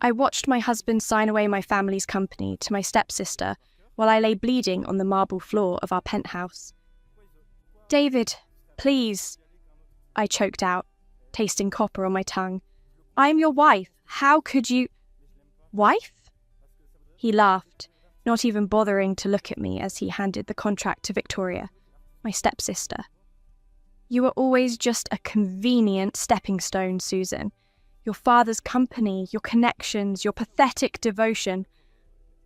I watched my husband sign away my family's company to my stepsister while I lay bleeding on the marble floor of our penthouse. "David, please," I choked out, tasting copper on my tongue. "I'm your wife. How could you—" "Wife?" He laughed, not even bothering to look at me as he handed the contract to Victoria, my stepsister. "You were always just a convenient stepping stone, Susan. Your father's company, your connections, your pathetic devotion,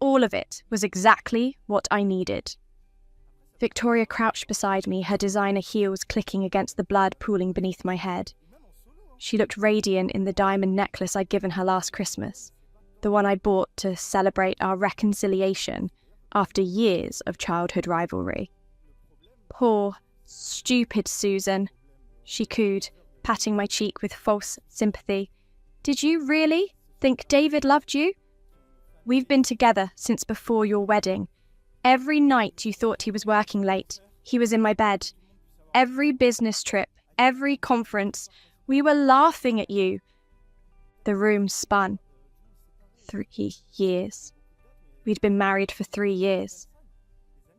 all of it was exactly what I needed." Victoria crouched beside me, her designer heels clicking against the blood pooling beneath my head. She looked radiant in the diamond necklace I'd given her last Christmas, the one I bought to celebrate our reconciliation after years of childhood rivalry. "Poor, stupid Susan," she cooed, patting my cheek with false sympathy. "Did you really think David loved you? We've been together since before your wedding. Every night you thought he was working late, he was in my bed. Every business trip, every conference, we were laughing at you." The room spun. 3 years. We'd been married for 3 years.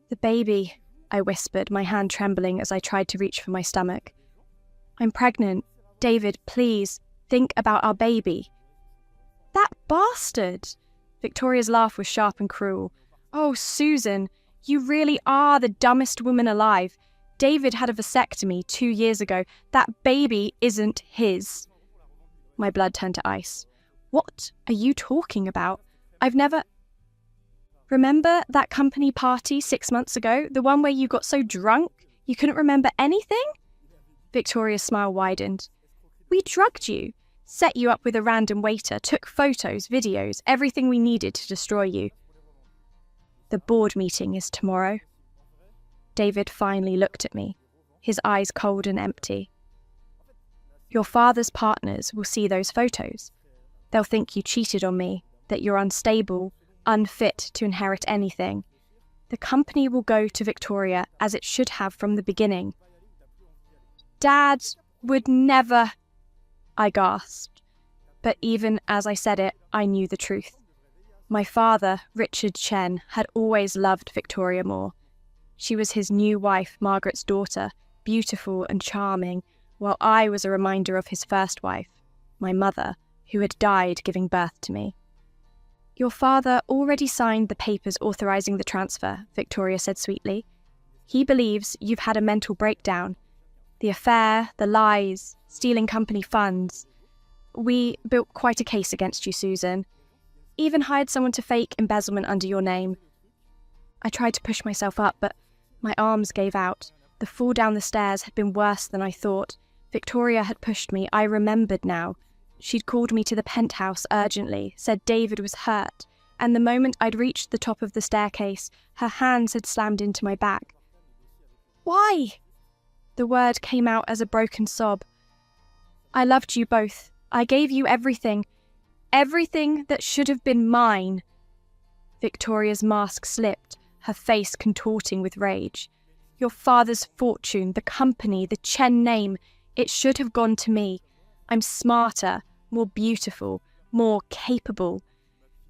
"The baby," I whispered, my hand trembling as I tried to reach for my stomach. "I'm pregnant. David, please, think about our baby." "That bastard!" Victoria's laugh was sharp and cruel. "Oh, Susan, you really are the dumbest woman alive. David had a vasectomy 2 years ago. That baby isn't his." My blood turned to ice. "What are you talking about? I've never—" "Remember that company party 6 months ago? The one where you got so drunk you couldn't remember anything?" Victoria's smile widened. "We drugged you, set you up with a random waiter, took photos, videos, everything we needed to destroy you." "The board meeting is tomorrow." David finally looked at me, his eyes cold and empty. "Your father's partners will see those photos. They'll think you cheated on me, that you're unstable, unfit to inherit anything. The company will go to Victoria as it should have from the beginning." "Dad would never—" I gasped. But even as I said it, I knew the truth. My father, Richard Chen, had always loved Victoria Moore. She was his new wife, Margaret's daughter, beautiful and charming, while I was a reminder of his first wife, my mother, who had died giving birth to me. "Your father already signed the papers authorizing the transfer," Victoria said sweetly. "He believes you've had a mental breakdown. The affair, the lies, stealing company funds. We built quite a case against you, Susan. Even hired someone to fake embezzlement under your name." I tried to push myself up, but my arms gave out. The fall down the stairs had been worse than I thought. Victoria had pushed me. I remembered now. She'd called me to the penthouse urgently, said David was hurt, and the moment I'd reached the top of the staircase, her hands had slammed into my back. "Why?" The word came out as a broken sob. "I loved you both. I gave you everything. Everything that should have been mine." Victoria's mask slipped, her face contorting with rage. "Your father's fortune, the company, the Chen name, it should have gone to me. I'm smarter, more beautiful, more capable.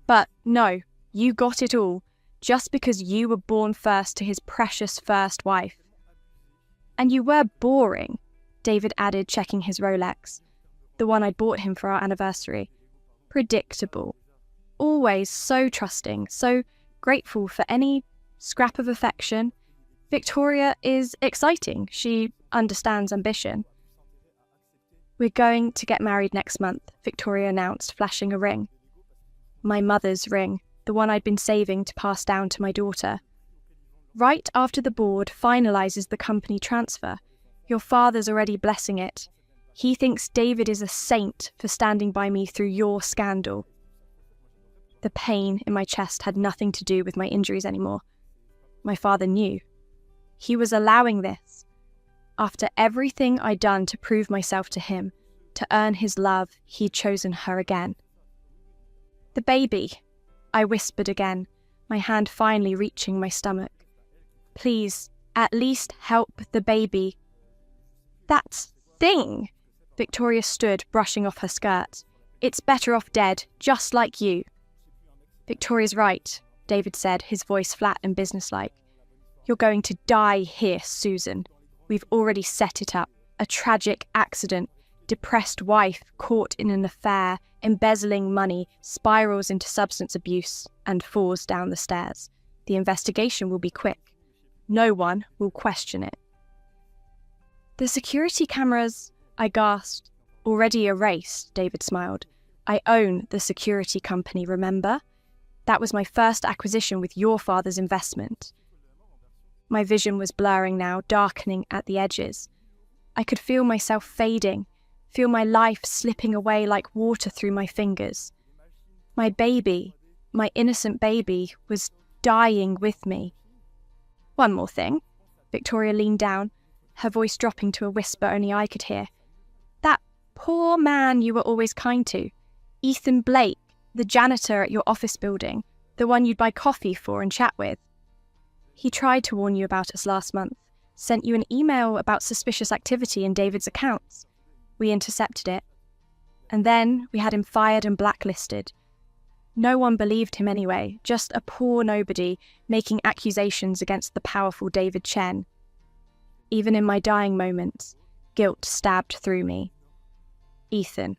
But no, you got it all, just because you were born first to his precious first wife." "And you were boring," David added, checking his Rolex, the one I'd bought him for our anniversary. "Predictable. Always so trusting, so grateful for any scrap of affection. Victoria is exciting. She understands ambition." "We're going to get married next month," Victoria announced, flashing a ring. My mother's ring, the one I'd been saving to pass down to my daughter. "Right after the board finalizes the company transfer. Your father's already blessing it. He thinks David is a saint for standing by me through your scandal." The pain in my chest had nothing to do with my injuries anymore. My father knew. He was allowing this. After everything I'd done to prove myself to him, to earn his love, he'd chosen her again. "The baby," I whispered again, my hand finally reaching my stomach. "Please, at least help the baby." "That thing!" Victoria stood, brushing off her skirt. It's better off dead, just like you. Victoria's right, David said, his voice flat and businesslike. You're going to die here, Susan. We've already set it up. A tragic accident. Depressed wife caught in an affair, embezzling money, spirals into substance abuse, and falls down the stairs. The investigation will be quick. No one will question it. The security cameras, I gasped. Already erased, David smiled. I own the security company, remember? That was my first acquisition with your father's investment. My vision was blurring now, darkening at the edges. I could feel myself fading, feel my life slipping away like water through my fingers. My baby, my innocent baby, was dying with me. One more thing. Victoria leaned down, her voice dropping to a whisper only I could hear. That poor man you were always kind to, Ethan Blake, the janitor at your office building, the one you'd buy coffee for and chat with. He tried to warn you about us last month, sent you an email about suspicious activity in David's accounts. We intercepted it. And then we had him fired and blacklisted. No one believed him anyway, just a poor nobody making accusations against the powerful David Chen. Even in my dying moments, guilt stabbed through me. Ethan,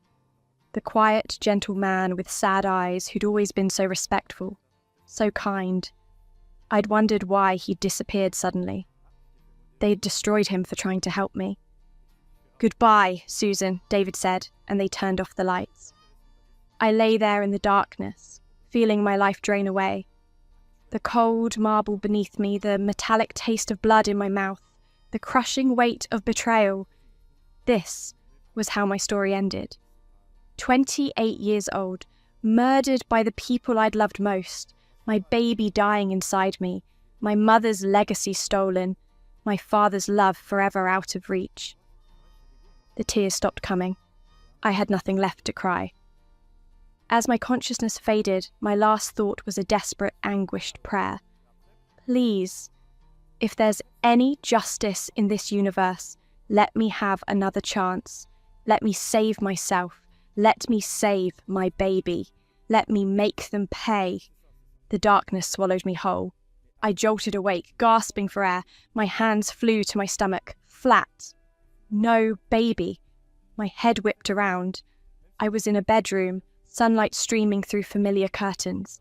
the quiet, gentle man with sad eyes who'd always been so respectful, so kind. I'd wondered why he'd disappeared suddenly. They'd destroyed him for trying to help me. Goodbye, Susan, David said, and they turned off the lights. I lay there in the darkness, feeling my life drain away. The cold marble beneath me, the metallic taste of blood in my mouth, the crushing weight of betrayal. This was how my story ended. 28 years old, murdered by the people I'd loved most, my baby dying inside me, my mother's legacy stolen, my father's love forever out of reach. The tears stopped coming. I had nothing left to cry. As my consciousness faded, my last thought was a desperate, anguished prayer. Please, if there's any justice in this universe, let me have another chance. Let me save myself. Let me save my baby. Let me make them pay. The darkness swallowed me whole. I jolted awake, gasping for air. My hands flew to my stomach, flat. No baby. My head whipped around. I was in a bedroom, sunlight streaming through familiar curtains.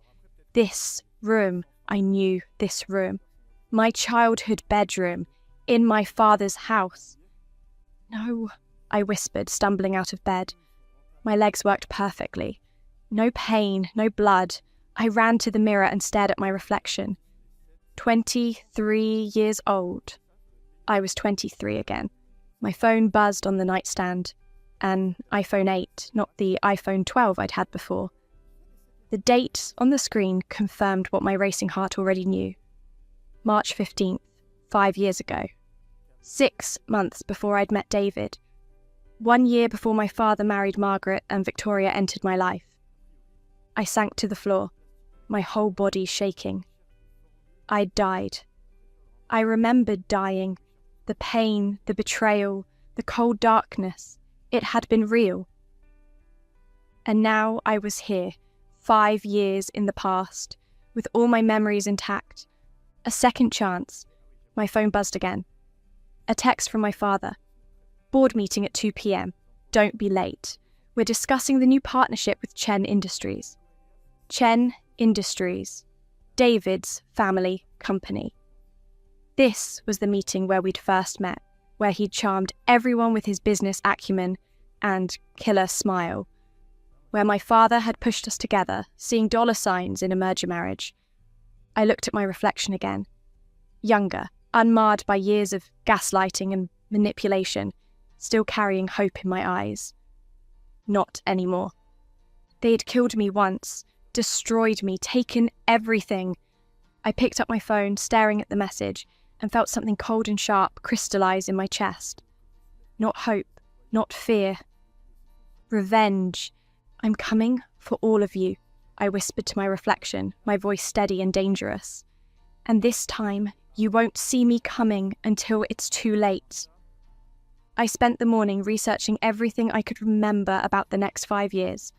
This room, I knew this room. My childhood bedroom, in my father's house. No, I whispered, stumbling out of bed. My legs worked perfectly. No pain, no blood. I ran to the mirror and stared at my reflection. 23 years old. I was 23 again. My phone buzzed on the nightstand. An iPhone 8, not the iPhone 12 I'd had before. The date on the screen confirmed what my racing heart already knew. March 15th, 5 years ago. 6 months before I'd met David. 1 year before my father married Margaret and Victoria entered my life. I sank to the floor, my whole body shaking. I'd died. I remembered dying. The pain, the betrayal, the cold darkness. It had been real. And now I was here, 5 years in the past, with all my memories intact. A second chance. My phone buzzed again. A text from my father. Board meeting at 2 p.m. Don't be late. We're discussing the new partnership with Chen Industries. Chen Industries. David's family company. This was the meeting where we'd first met, where he'd charmed everyone with his business acumen and killer smile, where my father had pushed us together, seeing dollar signs in a merger marriage. I looked at my reflection again. Younger, unmarred by years of gaslighting and manipulation, still carrying hope in my eyes. Not anymore. They had killed me once, destroyed me, taken everything. I picked up my phone, staring at the message, and felt something cold and sharp crystallize in my chest. Not hope, not fear. Revenge. I'm coming for all of you, I whispered to my reflection, my voice steady and dangerous. And this time, you won't see me coming until it's too late. I spent the morning researching everything I could remember about the next 5 years.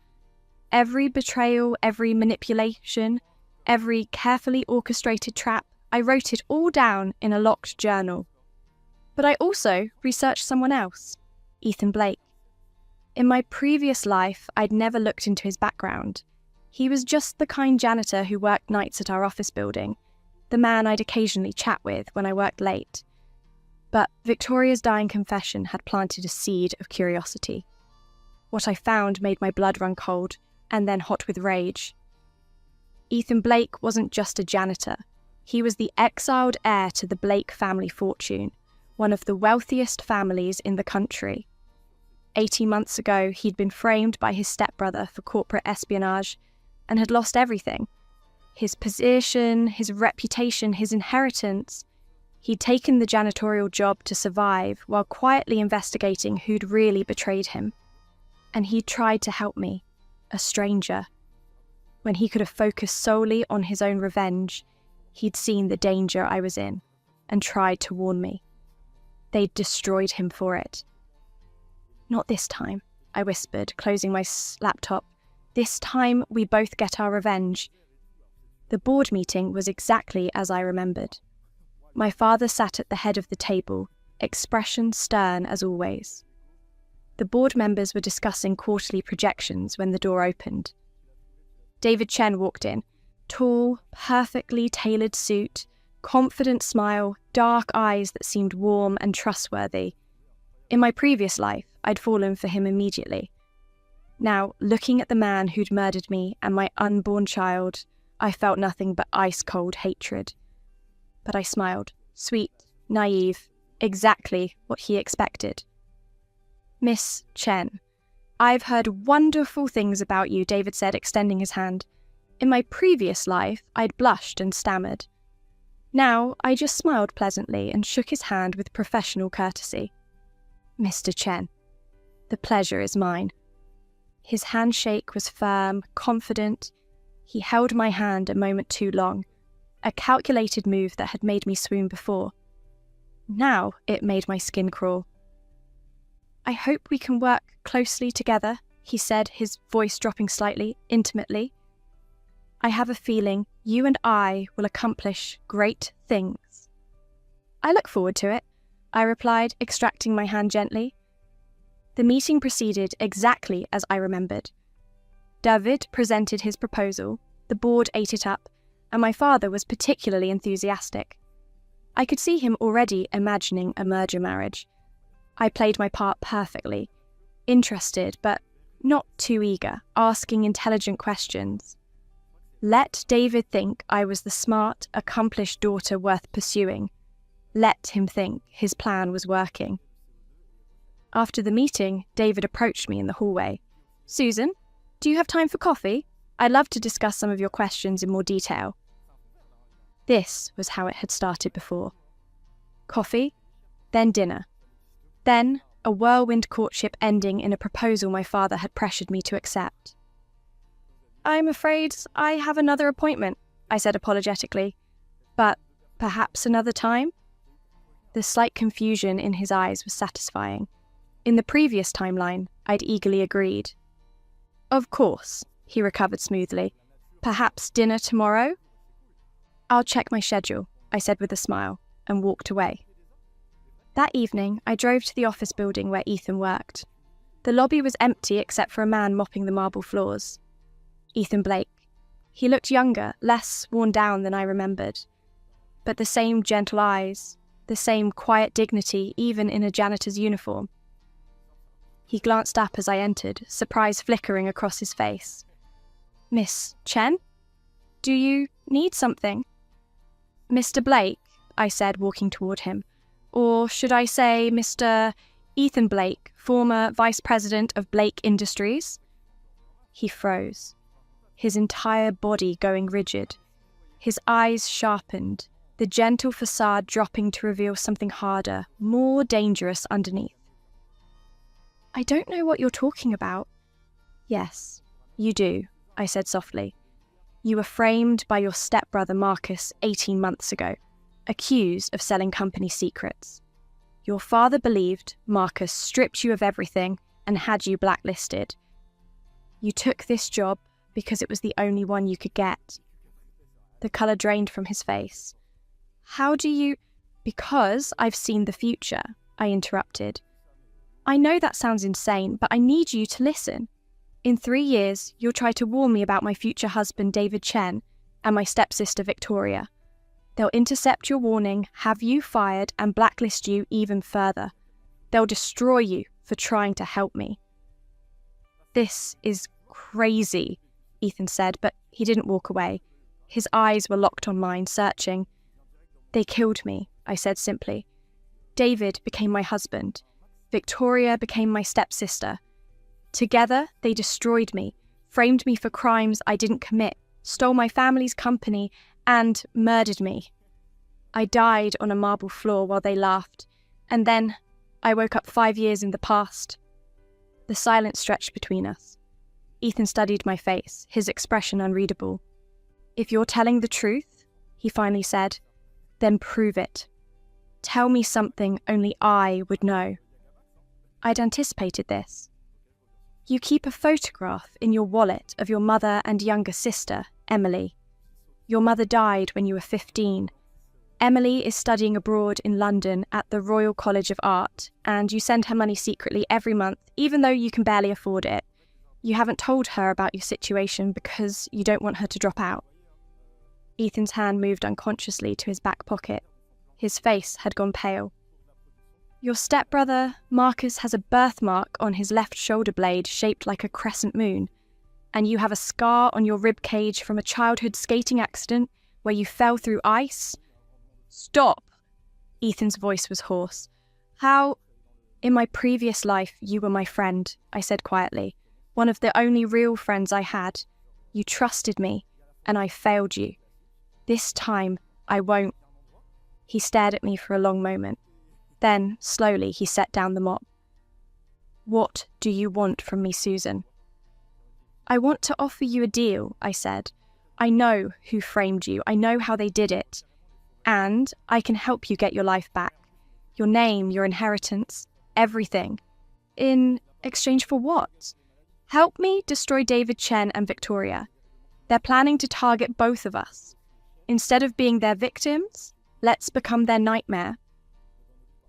Every betrayal, every manipulation, every carefully orchestrated trap, I wrote it all down in a locked journal. But I also researched someone else, Ethan Blake. In my previous life, I'd never looked into his background. He was just the kind janitor who worked nights at our office building, the man I'd occasionally chat with when I worked late. But Victoria's dying confession had planted a seed of curiosity. What I found made my blood run cold, and then hot with rage. Ethan Blake wasn't just a janitor. He was the exiled heir to the Blake family fortune, one of the wealthiest families in the country. 18 months ago, he'd been framed by his stepbrother for corporate espionage and had lost everything. His position, his reputation, his inheritance. He'd taken the janitorial job to survive while quietly investigating who'd really betrayed him. And he'd tried to help me, a stranger. When he could have focused solely on his own revenge, he'd seen the danger I was in and tried to warn me. They'd destroyed him for it. Not this time, I whispered, closing my laptop. This time we both get our revenge. The board meeting was exactly as I remembered. My father sat at the head of the table, expression stern as always. The board members were discussing quarterly projections when the door opened. David Chen walked in, tall, perfectly tailored suit, confident smile, dark eyes that seemed warm and trustworthy. In my previous life, I'd fallen for him immediately. Now, looking at the man who'd murdered me and my unborn child, I felt nothing but ice-cold hatred. But I smiled, sweet, naive, exactly what he expected. Miss Chen, I've heard wonderful things about you, David said, extending his hand. In my previous life, I'd blushed and stammered. Now, I just smiled pleasantly and shook his hand with professional courtesy. Mr. Chen, the pleasure is mine. His handshake was firm, confident. He held my hand a moment too long, a calculated move that had made me swoon before. Now it made my skin crawl. I hope we can work closely together, he said, his voice dropping slightly, intimately. I have a feeling you and I will accomplish great things. I look forward to it, I replied, extracting my hand gently. The meeting proceeded exactly as I remembered. David presented his proposal, the board ate it up, and my father was particularly enthusiastic. I could see him already imagining a merger marriage. I played my part perfectly, interested but not too eager, asking intelligent questions. Let David think I was the smart, accomplished daughter worth pursuing. Let him think his plan was working. After the meeting, David approached me in the hallway. Susan, do you have time for coffee? I'd love to discuss some of your questions in more detail. This was how it had started before. Coffee, then dinner. Then a whirlwind courtship ending in a proposal my father had pressured me to accept. I'm afraid I have another appointment, I said apologetically. But perhaps another time? The slight confusion in his eyes was satisfying. In the previous timeline, I'd eagerly agreed. Of course, he recovered smoothly. Perhaps dinner tomorrow? I'll check my schedule, I said with a smile, and walked away. That evening, I drove to the office building where Ethan worked. The lobby was empty except for a man mopping the marble floors. Ethan Blake. He looked younger, less worn down than I remembered. But the same gentle eyes, the same quiet dignity even in a janitor's uniform. He glanced up as I entered, surprise flickering across his face. Miss Chen? Do you need something? Mr. Blake, I said, walking toward him. Or should I say Mr. Ethan Blake, former Vice President of Blake Industries? He froze, his entire body going rigid, his eyes sharpened, the gentle facade dropping to reveal something harder, more dangerous underneath. I don't know what you're talking about. Yes, you do, I said softly. You were framed by your stepbrother Marcus 18 months ago, accused of selling company secrets. Your father believed Marcus stripped you of everything and had you blacklisted. You took this job because it was the only one you could get. The colour drained from his face. How do you... Because I've seen the future, I interrupted. I know that sounds insane, but I need you to listen. In 3 years, you'll try to warn me about my future husband, David Chen, and my stepsister, Victoria. They'll intercept your warning, have you fired, and blacklist you even further. They'll destroy you for trying to help me. This is crazy, Ethan said, but he didn't walk away. His eyes were locked on mine, searching. They killed me, I said simply. David became my husband. Victoria became my stepsister. Together, they destroyed me, framed me for crimes I didn't commit, stole my family's company, and murdered me. I died on a marble floor while they laughed, and then I woke up 5 years in the past. The silence stretched between us. Ethan studied my face, his expression unreadable. If you're telling the truth, he finally said, then prove it. Tell me something only I would know. I'd anticipated this. You keep a photograph in your wallet of your mother and younger sister, Emily. Your mother died when you were 15. Emily is studying abroad in London at the Royal College of Art, and you send her money secretly every month, even though you can barely afford it. You haven't told her about your situation because you don't want her to drop out. Ethan's hand moved unconsciously to his back pocket. His face had gone pale. Your stepbrother, Marcus, has a birthmark on his left shoulder blade shaped like a crescent moon, and you have a scar on your rib cage from a childhood skating accident where you fell through ice. Stop! Ethan's voice was hoarse. How? In my previous life, you were my friend, I said quietly. One of the only real friends I had. You trusted me, and I failed you. This time, I won't. He stared at me for a long moment. Then, slowly, he set down the mop. What do you want from me, Susan? I want to offer you a deal, I said. I know who framed you. I know how they did it. And I can help you get your life back. Your name, your inheritance, everything. In exchange for what? Help me destroy David Chen and Victoria. They're planning to target both of us. Instead of being their victims, let's become their nightmare.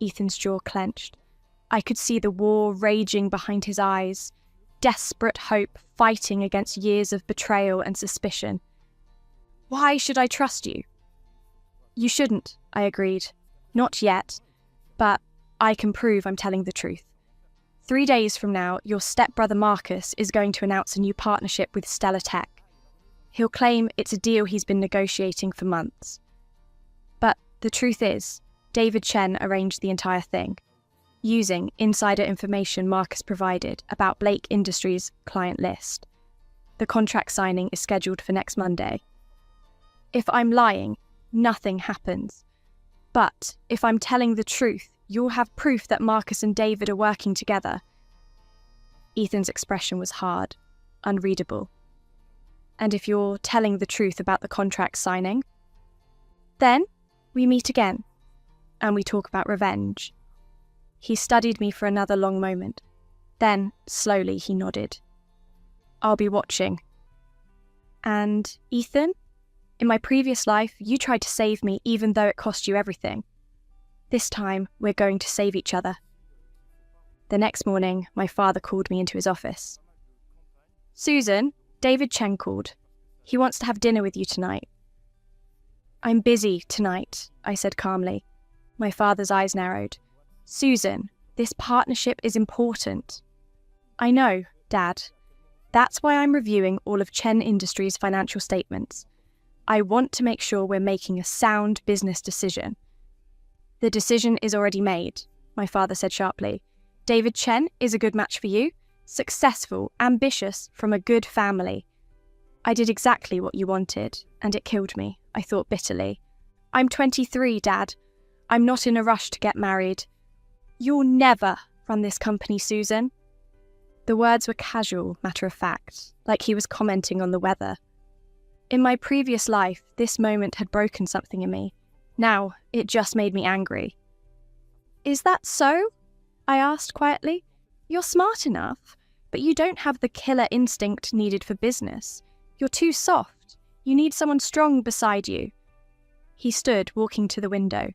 Ethan's jaw clenched. I could see the war raging behind his eyes, desperate hope fighting against years of betrayal and suspicion. Why should I trust you? You shouldn't, I agreed. Not yet, but I can prove I'm telling the truth. 3 days from now, your stepbrother Marcus is going to announce a new partnership with Stellar Tech. He'll claim it's a deal he's been negotiating for months. But the truth is, David Chen arranged the entire thing, using insider information Marcus provided about Blake Industries' client list. The contract signing is scheduled for next Monday. If I'm lying, nothing happens. But if I'm telling the truth, you'll have proof that Marcus and David are working together. Ethan's expression was hard, unreadable. And if you're telling the truth about the contract signing, then we meet again, and we talk about revenge. He studied me for another long moment. Then, slowly, he nodded. I'll be watching. And, Ethan? In my previous life, you tried to save me even though it cost you everything. This time, we're going to save each other. The next morning, my father called me into his office. Susan, David Chen called. He wants to have dinner with you tonight. I'm busy tonight, I said calmly. My father's eyes narrowed. Susan, this partnership is important. I know, Dad. That's why I'm reviewing all of Chen Industries' financial statements. I want to make sure we're making a sound business decision. The decision is already made, my father said sharply. David Chen is a good match for you. Successful, ambitious, from a good family. I did exactly what you wanted, and it killed me, I thought bitterly. I'm 23, Dad. I'm not in a rush to get married. You'll never run this company, Susan. The words were casual, matter of fact, like he was commenting on the weather. In my previous life, this moment had broken something in me. Now, it just made me angry. Is that so? I asked quietly. You're smart enough. But you don't have the killer instinct needed for business. You're too soft. You need someone strong beside you. He stood, walking to the window.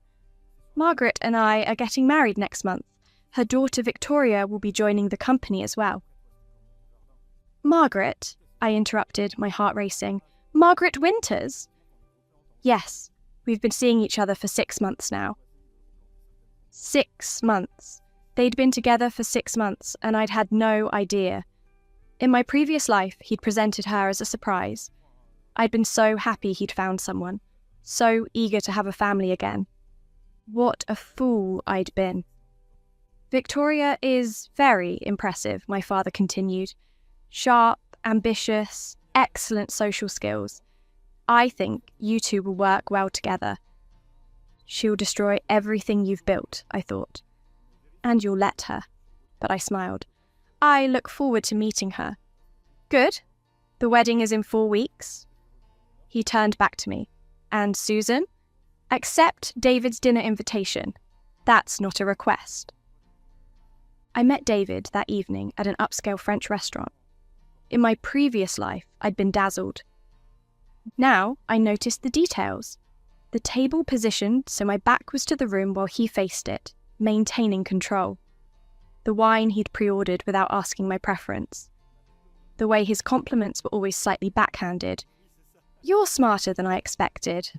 Margaret and I are getting married next month. Her daughter Victoria will be joining the company as well. Margaret, I interrupted, my heart racing. Margaret Winters? Yes, we've been seeing each other for 6 months now. 6 months. They'd been together for 6 months, and I'd had no idea. In my previous life, he'd presented her as a surprise. I'd been so happy he'd found someone, so eager to have a family again. What a fool I'd been. Victoria is very impressive, my father continued. Sharp, ambitious, excellent social skills. I think you two will work well together. She'll destroy everything you've built, I thought. And you'll let her. But I smiled. I look forward to meeting her. Good. The wedding is in 4 weeks. He turned back to me. And Susan? Accept David's dinner invitation. That's not a request. I met David that evening at an upscale French restaurant. In my previous life, I'd been dazzled. Now I noticed the details. The table positioned so my back was to the room while he faced it, maintaining control. The wine he'd pre-ordered without asking my preference. The way his compliments were always slightly backhanded. You're smarter than I expected.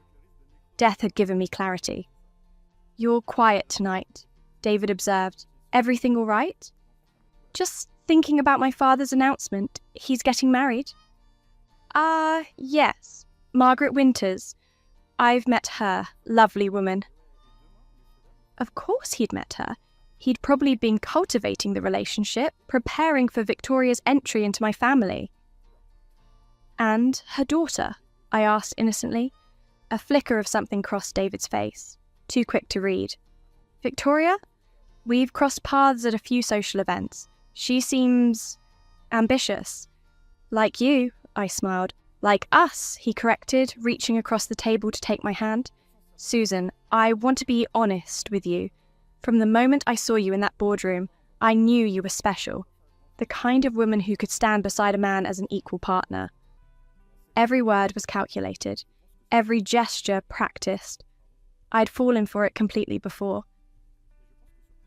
Death had given me clarity. You're quiet tonight, David observed. Everything all right? Just thinking about my father's announcement. He's getting married. Yes. Margaret Winters. I've met her. Lovely woman. Of course he'd met her. He'd probably been cultivating the relationship, preparing for Victoria's entry into my family. And her daughter? I asked innocently. A flicker of something crossed David's face. Too quick to read. Victoria? We've crossed paths at a few social events. She seems ambitious. Like you, I smiled. Like us, he corrected, reaching across the table to take my hand. Susan, I want to be honest with you. From the moment I saw you in that boardroom, I knew you were special. The kind of woman who could stand beside a man as an equal partner. Every word was calculated. Every gesture practiced. I'd fallen for it completely before.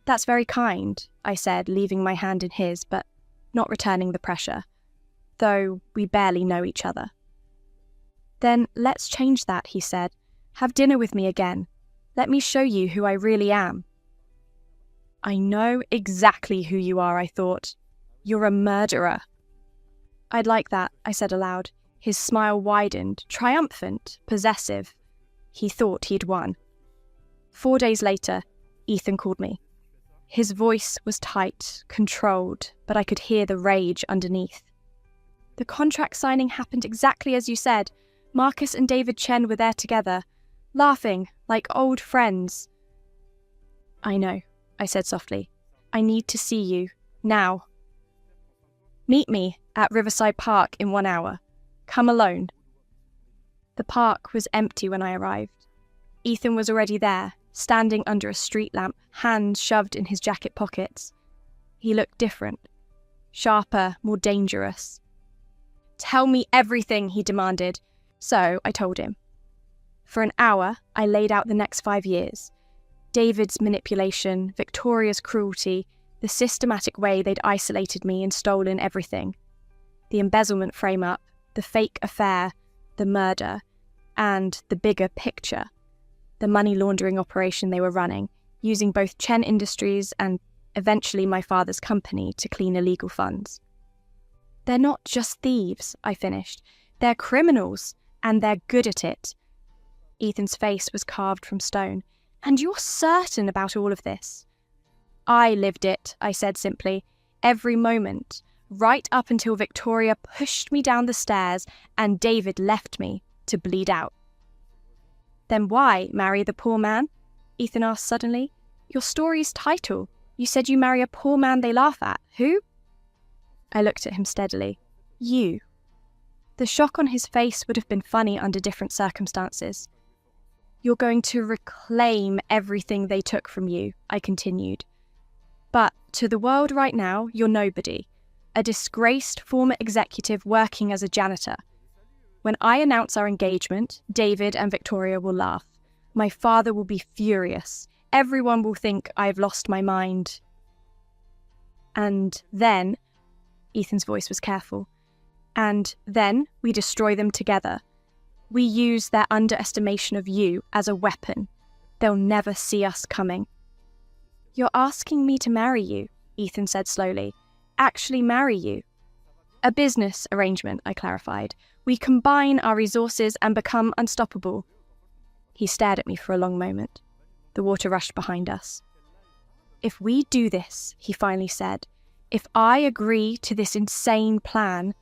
That's very kind, I said, leaving my hand in his, but not returning the pressure, though we barely know each other. Then let's change that, he said. Have dinner with me again. Let me show you who I really am. I know exactly who you are, I thought. You're a murderer. I'd like that, I said aloud. His smile widened, triumphant, possessive. He thought he'd won. 4 days later, Ethan called me. His voice was tight, controlled, but I could hear the rage underneath. The contract signing happened exactly as you said. Marcus and David Chen were there together, laughing like old friends. I know, I said softly. I need to see you, now. Meet me at Riverside Park in 1 hour. Come alone. The park was empty when I arrived. Ethan was already there, standing under a street lamp, hands shoved in his jacket pockets. He looked different, sharper, more dangerous. Tell me everything, he demanded. So I told him. For an hour, I laid out the next 5 years. David's manipulation, Victoria's cruelty, the systematic way they'd isolated me and stolen everything. The embezzlement frame-up, the fake affair, the murder, and the bigger picture. The money laundering operation they were running, using both Chen Industries and eventually my father's company to clean illegal funds. They're not just thieves, I finished. They're criminals, and they're good at it. Ethan's face was carved from stone. And you're certain about all of this? I lived it, I said simply. Every moment, right up until Victoria pushed me down the stairs and David left me to bleed out. Then why marry the poor man? Ethan asked suddenly. Your story's title. You said you marry a poor man they laugh at. Who? I looked at him steadily. You. The shock on his face would have been funny under different circumstances. You're going to reclaim everything they took from you, I continued. But to the world right now, you're nobody. a disgraced former executive working as a janitor. When I announce our engagement, David and Victoria will laugh. My father will be furious. Everyone will think I've lost my mind. And then, Ethan's voice was careful, and then we destroy them together. We use their underestimation of you as a weapon. They'll never see us coming. You're asking me to marry you, Ethan said slowly. Actually marry you. A business arrangement, I clarified. We combine our resources and become unstoppable. He stared at me for a long moment. The water rushed behind us. If we do this, he finally said, if I agree to this insane plan,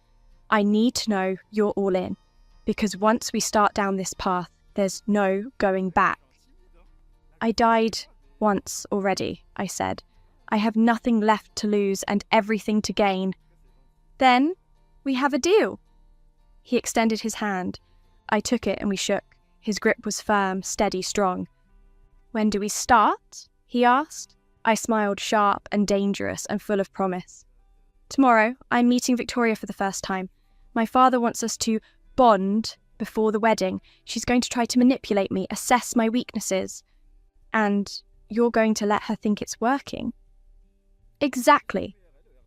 I need to know you're all in, because once we start down this path, there's no going back. I died once already, I said. I have nothing left to lose and everything to gain. Then we have a deal. He extended his hand. I took it and we shook. His grip was firm, steady, strong. When do we start? He asked. I smiled, sharp and dangerous and full of promise. Tomorrow, I'm meeting Victoria for the first time. My father wants us to bond before the wedding. She's going to try to manipulate me, assess my weaknesses. And you're going to let her think it's working? Exactly.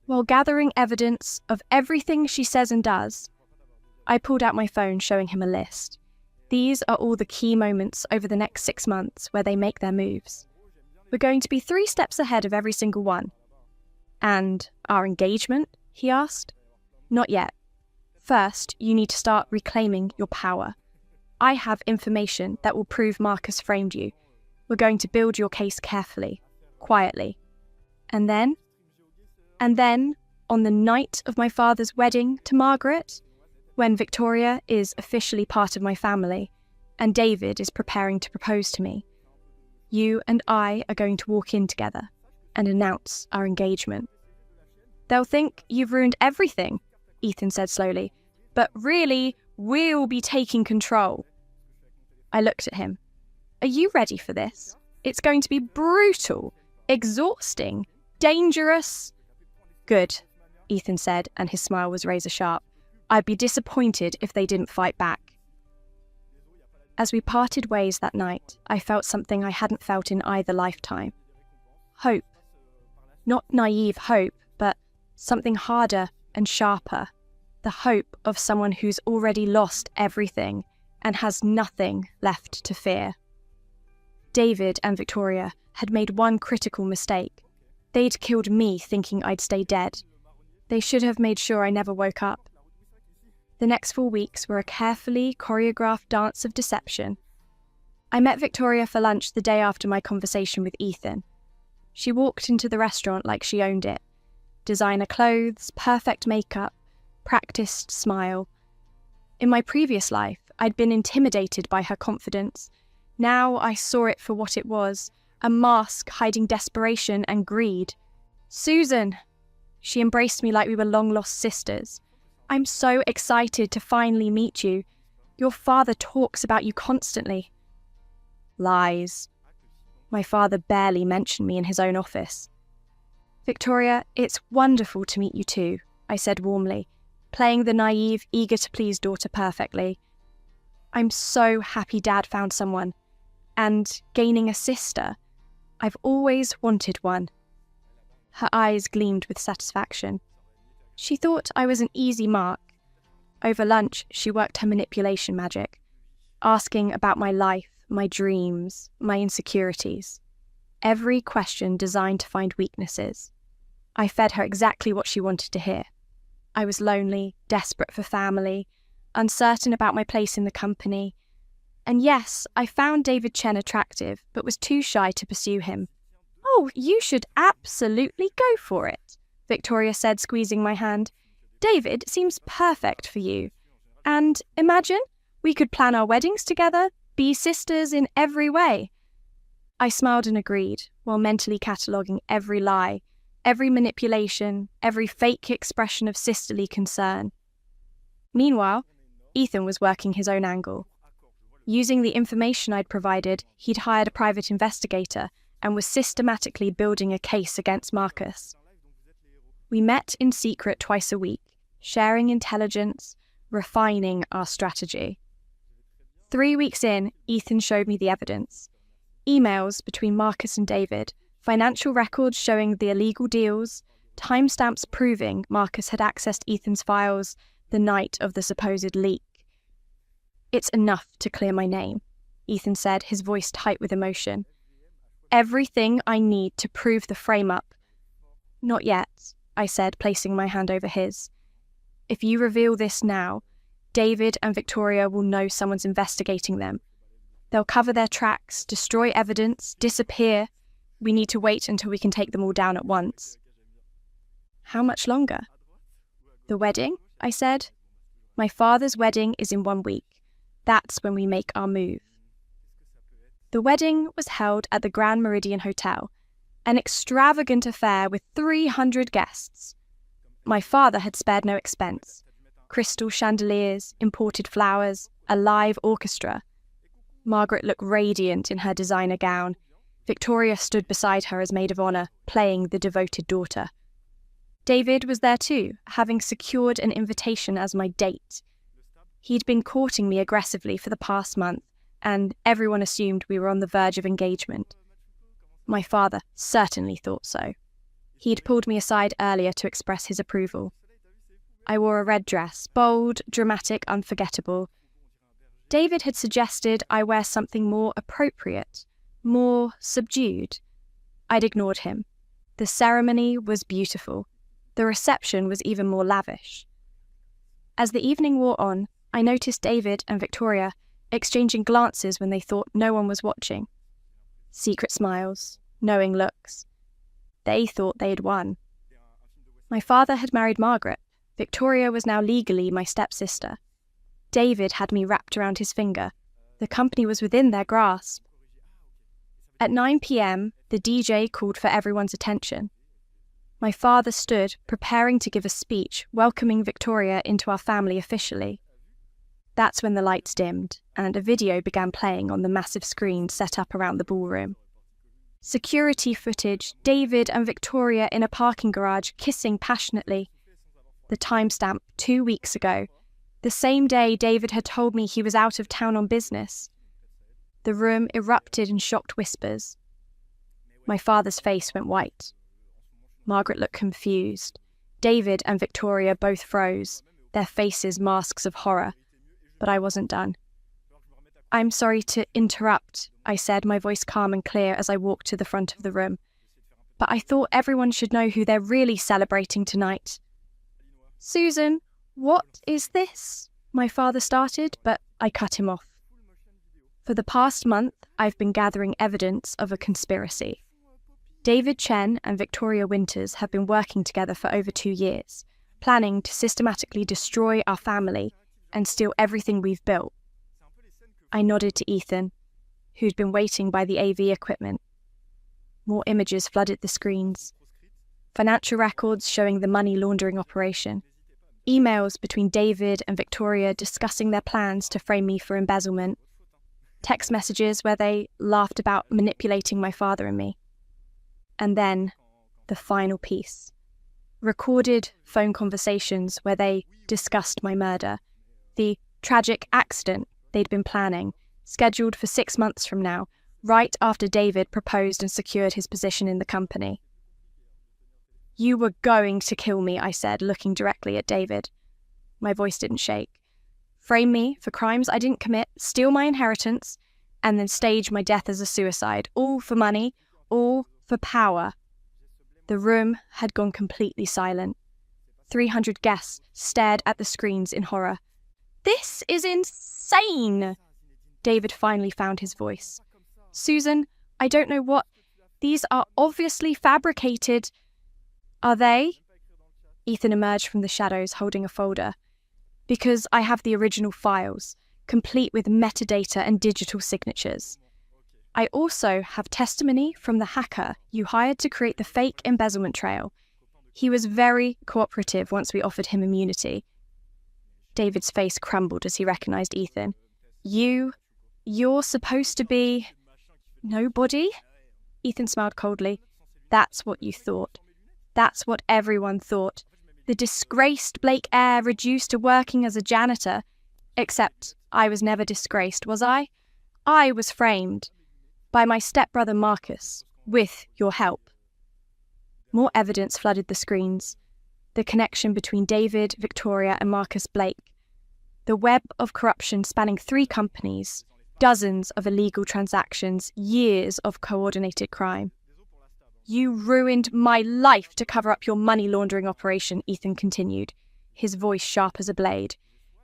While gathering evidence of everything she says and does, I pulled out my phone, showing him a list. These are all the key moments over the next 6 months where they make their moves. We're going to be 3 steps ahead of every single one. And our engagement? He asked. Not yet. First, you need to start reclaiming your power. I have information that will prove Marcus framed you. We're going to build your case carefully, quietly. And then, on the night of my father's wedding to Margaret, when Victoria is officially part of my family and David is preparing to propose to me, you and I are going to walk in together and announce our engagement. They'll think you've ruined everything, Ethan said slowly, but really, we'll be taking control. I looked at him. Are you ready for this? It's going to be brutal, exhausting, dangerous. Good, Ethan said, and his smile was razor sharp. I'd be disappointed if they didn't fight back. As we parted ways that night, I felt something I hadn't felt in either lifetime. Hope. Not naive hope, but something harder and sharper. The hope of someone who's already lost everything and has nothing left to fear. David and Victoria had made one critical mistake. They'd killed me thinking I'd stay dead. They should have made sure I never woke up. The next 4 weeks were a carefully choreographed dance of deception. I met Victoria for lunch the day after my conversation with Ethan. She walked into the restaurant like she owned it. Designer clothes, perfect makeup, practiced smile. In my previous life, I'd been intimidated by her confidence. Now I saw it for what it was, a mask hiding desperation and greed. Susan! She embraced me like we were long-lost sisters. I'm so excited to finally meet you. Your father talks about you constantly. Lies. My father barely mentioned me in his own office. Victoria, it's wonderful to meet you too, I said warmly, playing the naive, eager-to-please daughter perfectly. I'm so happy Dad found someone. And gaining a sister. I've always wanted one. Her eyes gleamed with satisfaction. She thought I was an easy mark. Over lunch, she worked her manipulation magic, asking about my life, my dreams, my insecurities. Every question designed to find weaknesses. I fed her exactly what she wanted to hear. I was lonely, desperate for family, uncertain about my place in the company. And yes, I found David Chen attractive, but was too shy to pursue him. Oh, you should absolutely go for it, Victoria said, squeezing my hand. David seems perfect for you. And imagine, we could plan our weddings together, be sisters in every way. I smiled and agreed, while mentally cataloguing every lie, every manipulation, every fake expression of sisterly concern. Meanwhile, Ethan was working his own angle. Using the information I'd provided, he'd hired a private investigator and was systematically building a case against Marcus. We met in secret twice a week, sharing intelligence, refining our strategy. 3 weeks in, Ethan showed me the evidence. Emails between Marcus and David, financial records showing the illegal deals, timestamps proving Marcus had accessed Ethan's files the night of the supposed leak. "It's enough to clear my name," Ethan said, his voice tight with emotion. "Everything I need to prove the frame-up." "Not yet," I said, placing my hand over his. "If you reveal this now, David and Victoria will know someone's investigating them. They'll cover their tracks, destroy evidence, disappear. We need to wait until we can take them all down at once." "How much longer?" "The wedding," I said. "My father's wedding is in 1 week. That's when we make our move." The wedding was held at the Grand Meridian Hotel, an extravagant affair with 300 guests. My father had spared no expense. Crystal chandeliers, imported flowers, a live orchestra. Margaret looked radiant in her designer gown. Victoria stood beside her as maid of honour, playing the devoted daughter. David was there too, having secured an invitation as my date. He'd been courting me aggressively for the past month, and everyone assumed we were on the verge of engagement. My father certainly thought so. He'd pulled me aside earlier to express his approval. I wore a red dress, bold, dramatic, unforgettable. David had suggested I wear something more appropriate, more subdued. I'd ignored him. The ceremony was beautiful. The reception was even more lavish. As the evening wore on, I noticed David and Victoria exchanging glances when they thought no one was watching. Secret smiles, knowing looks. They thought they had won. My father had married Margaret. Victoria was now legally my stepsister. David had me wrapped around his finger. The company was within their grasp. At 9 p.m, the DJ called for everyone's attention. My father stood, preparing to give a speech, welcoming Victoria into our family officially. That's when the lights dimmed, and a video began playing on the massive screen set up around the ballroom. Security footage, David and Victoria in a parking garage kissing passionately. The timestamp 2 weeks ago, the same day David had told me he was out of town on business. The room erupted in shocked whispers. My father's face went white. Margaret looked confused. David and Victoria both froze, their faces masks of horror. But I wasn't done. "I'm sorry to interrupt," I said, my voice calm and clear as I walked to the front of the room. "But I thought everyone should know who they're really celebrating tonight." "Susan, what is this?" my father started, but I cut him off. "For the past month, I've been gathering evidence of a conspiracy. David Chen and Victoria Winters have been working together for over 2 years, planning to systematically destroy our family and steal everything we've built." I nodded to Ethan, who'd been waiting by the AV equipment. More images flooded the screens. Financial records showing the money laundering operation. Emails between David and Victoria discussing their plans to frame me for embezzlement. Text messages where they laughed about manipulating my father and me. And then, the final piece. Recorded phone conversations where they discussed my murder. The tragic accident they'd been planning, scheduled for 6 months from now, right after David proposed and secured his position in the company. "You were going to kill me," I said, looking directly at David. My voice didn't shake. "Frame me for crimes I didn't commit, steal my inheritance, and then stage my death as a suicide, all for money, all for power." The room had gone completely silent. 300 guests stared at the screens in horror. "This is insane!" David finally found his voice. "Susan, I don't know what... These are obviously fabricated." "Are they?" Ethan emerged from the shadows holding a folder. "Because I have the original files, complete with metadata and digital signatures. I also have testimony from the hacker you hired to create the fake embezzlement trail. He was very cooperative once we offered him immunity." David's face crumbled as he recognized Ethan. You're supposed to be... Nobody?" Ethan smiled coldly. "That's what you thought. That's what everyone thought. The disgraced Blake heir reduced to working as a janitor. Except I was never disgraced, was I? I was framed. By my stepbrother Marcus, with your help. More evidence flooded the screens. The connection between David, Victoria, and Marcus Blake. The web of corruption spanning 3 companies, dozens of illegal transactions, years of coordinated crime. You ruined my life to cover up your money laundering operation, Ethan continued, his voice sharp as a blade.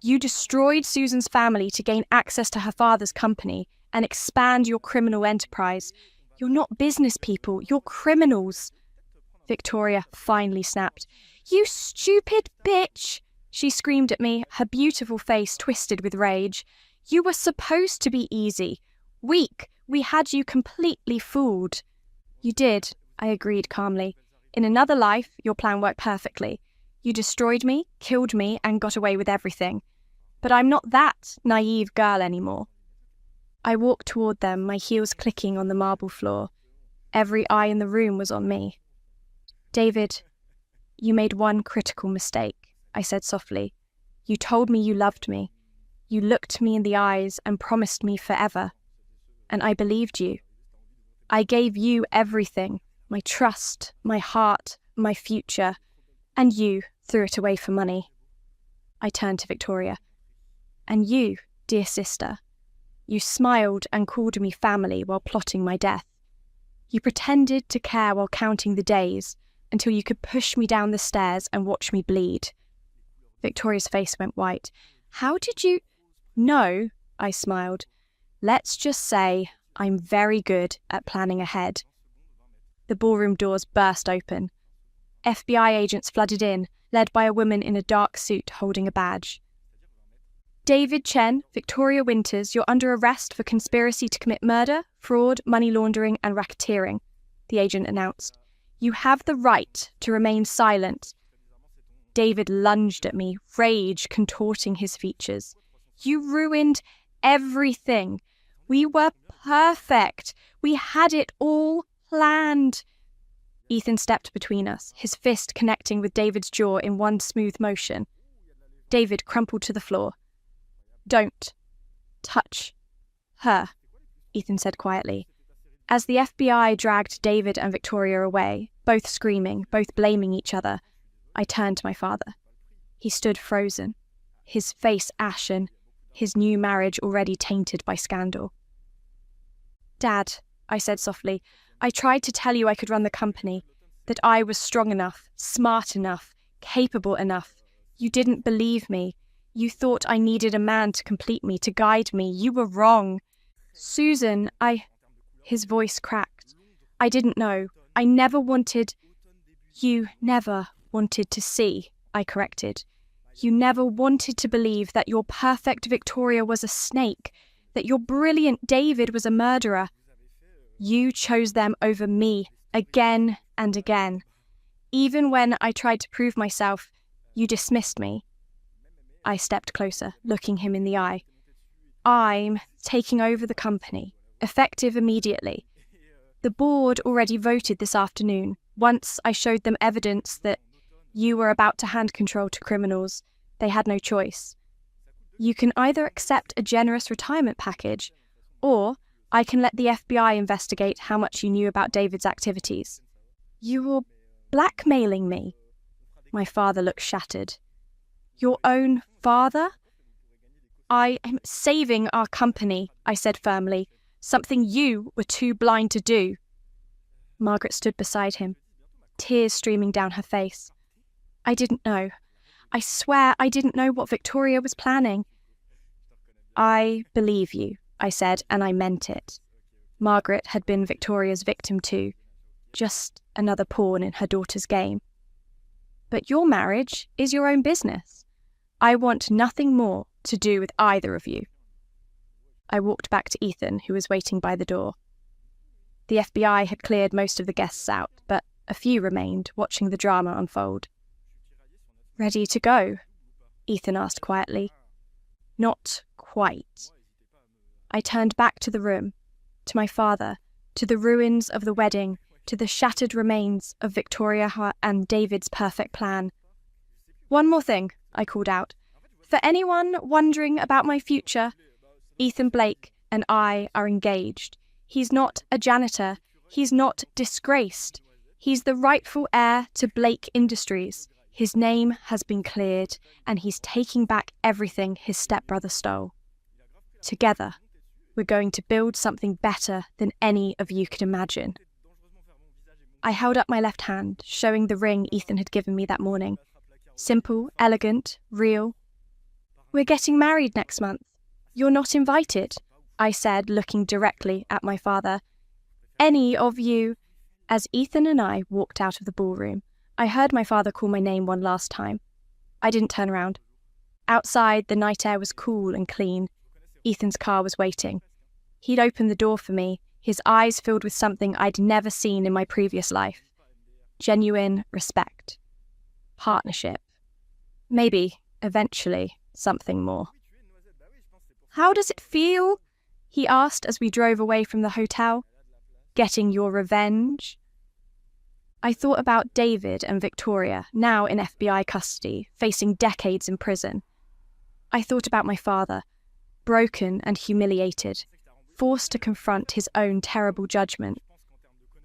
You destroyed Susan's family to gain access to her father's company and expand your criminal enterprise. You're not business people, you're criminals. Victoria finally snapped. You stupid bitch! She screamed at me, her beautiful face twisted with rage. You were supposed to be easy. Weak. We had you completely fooled. You did, I agreed calmly. In another life, your plan worked perfectly. You destroyed me, killed me, and got away with everything. But I'm not that naive girl anymore. I walked toward them, my heels clicking on the marble floor. Every eye in the room was on me. David, you made one critical mistake, I said softly. You told me you loved me. You looked me in the eyes and promised me forever. And I believed you. I gave you everything, my trust, my heart, my future, and you threw it away for money. I turned to Victoria. And you, dear sister, you smiled and called me family while plotting my death. You pretended to care while counting the days until you could push me down the stairs and watch me bleed. Victoria's face went white. How did you... No, I smiled. Let's just say I'm very good at planning ahead. The ballroom doors burst open. FBI agents flooded in, led by a woman in a dark suit holding a badge. David Chen, Victoria Winters, you're under arrest for conspiracy to commit murder, fraud, money laundering, and racketeering, the agent announced. You have the right to remain silent. David lunged at me, rage contorting his features. You ruined everything. We were perfect. We had it all planned. Ethan stepped between us, his fist connecting with David's jaw in one smooth motion. David crumpled to the floor. Don't touch her, Ethan said quietly. As the FBI dragged David and Victoria away, both screaming, both blaming each other, I turned to my father. He stood frozen, his face ashen, his new marriage already tainted by scandal. Dad, I said softly, I tried to tell you I could run the company, that I was strong enough, smart enough, capable enough. You didn't believe me. You thought I needed a man to complete me, to guide me. You were wrong. Susan, His voice cracked. I didn't know. I never wanted... You never wanted to see, I corrected. You never wanted to believe that your perfect Victoria was a snake, that your brilliant David was a murderer. You chose them over me, again and again. Even when I tried to prove myself, you dismissed me. I stepped closer, looking him in the eye. I'm taking over the company, effective immediately. The board already voted this afternoon. Once I showed them evidence that you were about to hand control to criminals, they had no choice. You can either accept a generous retirement package, or I can let the FBI investigate how much you knew about David's activities. You were blackmailing me. My father looked shattered. Your own father? I am saving our company, I said firmly, something you were too blind to do. Margaret stood beside him, tears streaming down her face. I didn't know. I swear I didn't know what Victoria was planning. I believe you, I said, and I meant it. Margaret had been Victoria's victim too, just another pawn in her daughter's game. But your marriage is your own business. I want nothing more to do with either of you. I walked back to Ethan, who was waiting by the door. The FBI had cleared most of the guests out, but a few remained, watching the drama unfold. Ready to go? Ethan asked quietly. Not quite. I turned back to the room, to my father, to the ruins of the wedding, to the shattered remains of Victoria and David's perfect plan. "One more thing," I called out. "For anyone wondering about my future, Ethan Blake and I are engaged. He's not a janitor. He's not disgraced. He's the rightful heir to Blake Industries. His name has been cleared, and he's taking back everything his stepbrother stole. Together, we're going to build something better than any of you could imagine." I held up my left hand, showing the ring Ethan had given me that morning. Simple, elegant, real. "We're getting married next month. You're not invited," I said, looking directly at my father. "Any of you..." As Ethan and I walked out of the ballroom, I heard my father call my name one last time. I didn't turn around. Outside, the night air was cool and clean. Ethan's car was waiting. He'd opened the door for me, his eyes filled with something I'd never seen in my previous life. Genuine respect. Partnership. Maybe, eventually, something more. "How does it feel?" he asked as we drove away from the hotel. "Getting your revenge?" I thought about David and Victoria, now in FBI custody, facing decades in prison. I thought about my father, broken and humiliated, forced to confront his own terrible judgment.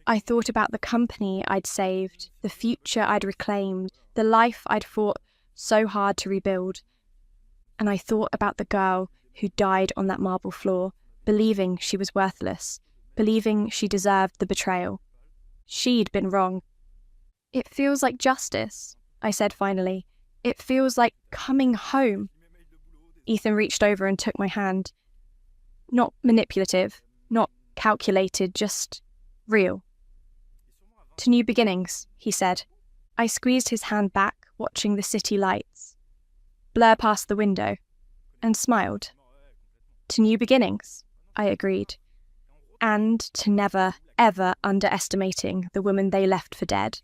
I thought about the company I'd saved, the future I'd reclaimed, the life I'd fought so hard to rebuild. And I thought about the girl who died on that marble floor, believing she was worthless, believing she deserved the betrayal. She'd been wrong. "It feels like justice," I said finally. "It feels like coming home." Ethan reached over and took my hand. Not manipulative, not calculated, just real. "To new beginnings," he said. I squeezed his hand back, watching the city lights blur past the window, and smiled. "To new beginnings," I agreed. "And to never, ever underestimating the woman they left for dead."